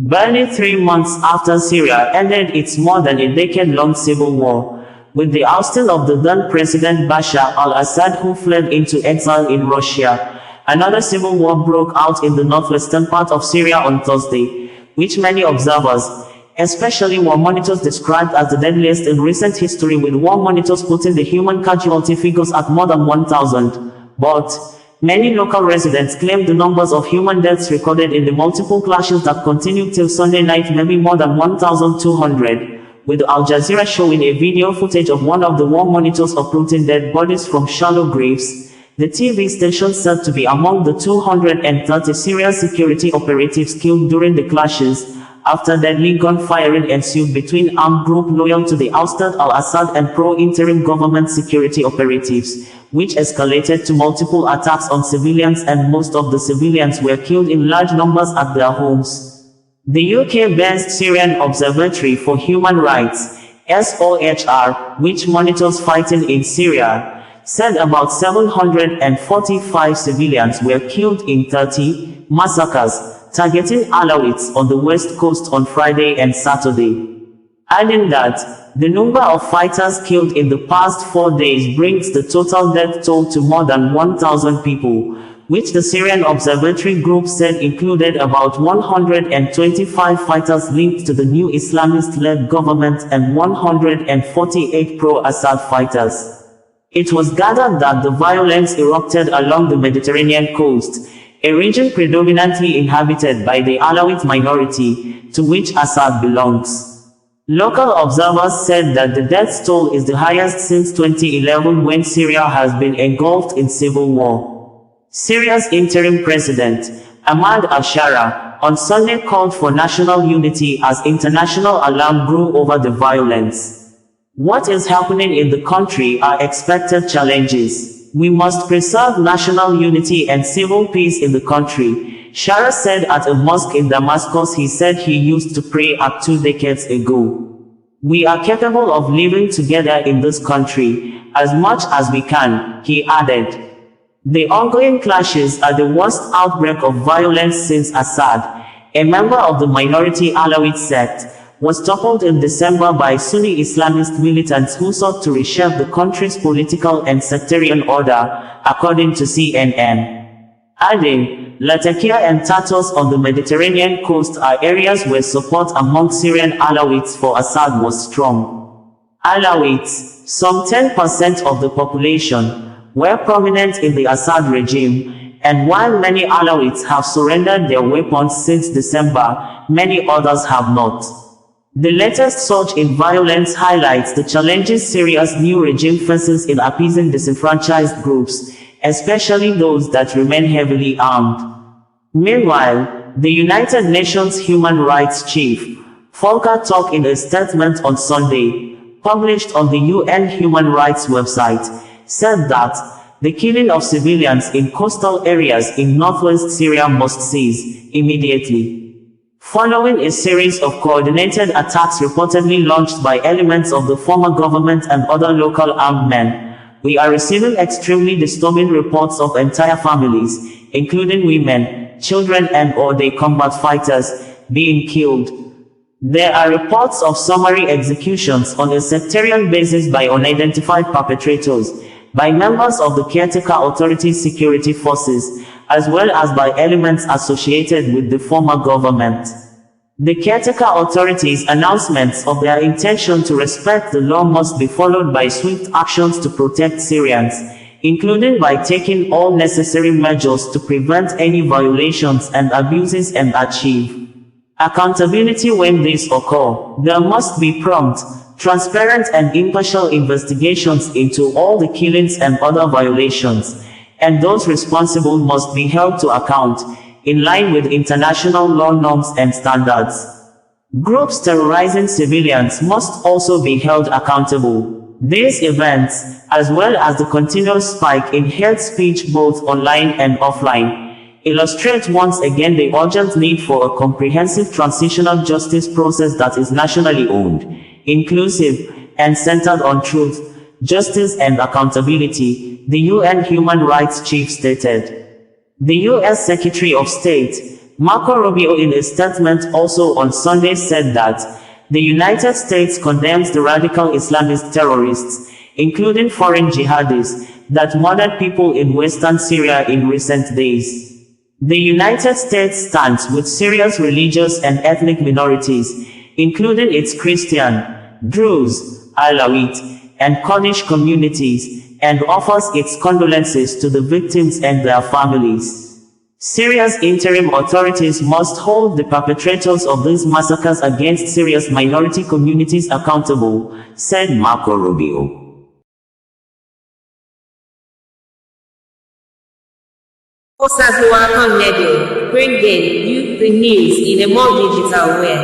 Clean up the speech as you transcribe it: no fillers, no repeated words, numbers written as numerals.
Barely 3 months after Syria ended its more than a decade-long civil war, with the ousting of the then President Bashar Al-Assad, who fled into exile in Russia, another civil war broke out in the northwestern part of Syria on Thursday, which many observers, especially war monitors, described as the deadliest in recent history, with war monitors putting the human casualty figures at more than 1,000. But many local residents claim the numbers of human deaths recorded in the multiple clashes that continued till Sunday night may be more than 1,200, with Al-Jazeera showing a video footage of one of the war monitors uprooting dead bodies from shallow graves. The TV station said to be among the 230 Syria Security Operatives killed during the clashes, after deadly gunfiring ensued between armed groups loyal to the ousted Al-Assad and pro-interim government security operatives, which escalated to multiple attacks on civilians, and most of the civilians were killed in large numbers at their homes. The UK-based Syrian Observatory for Human Rights, SOHR, which monitors fighting in Syria, said about 745 civilians were killed in 30 massacres, targeting Alawites on the west coast on Friday and Saturday, adding that the number of fighters killed in the past 4 days brings the total death toll to more than 1,000 people, which the Syrian Observatory Group said included about 125 fighters linked to the new Islamist-led government and 148 pro-Assad fighters. It was gathered that the violence erupted along the Mediterranean coast, a region predominantly inhabited by the Alawite minority, to which Assad belongs. Local observers said that the death toll is the highest since 2011, when Syria has been engulfed in civil war. Syria's interim president, Ahmad al-Shara, on Sunday called for national unity as international alarm grew over the violence. What is happening in the country are expected challenges. We must preserve national unity and civil peace in the country, Shara said at a mosque in Damascus he said he used to pray at 2 decades ago. We are capable of living together in this country, as much as we can, he added. The ongoing clashes are the worst outbreak of violence since Assad, a member of the minority Alawite sect, was toppled in December by Sunni Islamist militants who sought to reshape the country's political and sectarian order, according to CNN. Adding, Latakia and Tartus on the Mediterranean coast are areas where support among Syrian Alawites for Assad was strong. Alawites, some 10% of the population, were prominent in the Assad regime, and while many Alawites have surrendered their weapons since December, many others have not. The latest surge in violence highlights the challenges Syria's new regime faces in appeasing disenfranchised groups, especially those that remain heavily armed. Meanwhile, the United Nations Human Rights Chief, Volker Turk, in a statement on Sunday, published on the UN Human Rights website, said that the killing of civilians in coastal areas in northwest Syria must cease immediately. Following a series of coordinated attacks reportedly launched by elements of the former government and other local armed men, we are receiving extremely disturbing reports of entire families, including women, children and/or their combat fighters, being killed. There are reports of summary executions on a sectarian basis by unidentified perpetrators, by members of the caretaker authority's security forces, as well as by elements associated with the former government. The caretaker authorities' announcements of their intention to respect the law must be followed by swift actions to protect Syrians, including by taking all necessary measures to prevent any violations and abuses and achieve accountability when these occur. There must be prompt, transparent and impartial investigations into all the killings and other violations, and those responsible must be held to account, in line with international law norms and standards. Groups terrorizing civilians must also be held accountable. These events, as well as the continuous spike in hate speech both online and offline, illustrate once again the urgent need for a comprehensive transitional justice process that is nationally owned, inclusive, and centered on truth, justice and accountability, the UN Human Rights Chief stated. The U.S. Secretary of State, Marco Rubio in a statement also on Sunday said that the United States condemns the radical Islamist terrorists, including foreign jihadis, that murdered people in western Syria in recent days. The United States stands with Syria's religious and ethnic minorities, including its Christian, Druze, Alawite, and Kurdish communities, and offers its condolences to the victims and their families. Syria's interim authorities must hold the perpetrators of these massacres against Syria's minority communities accountable, said Marco Rubio. Bringing you the news in a more digital way.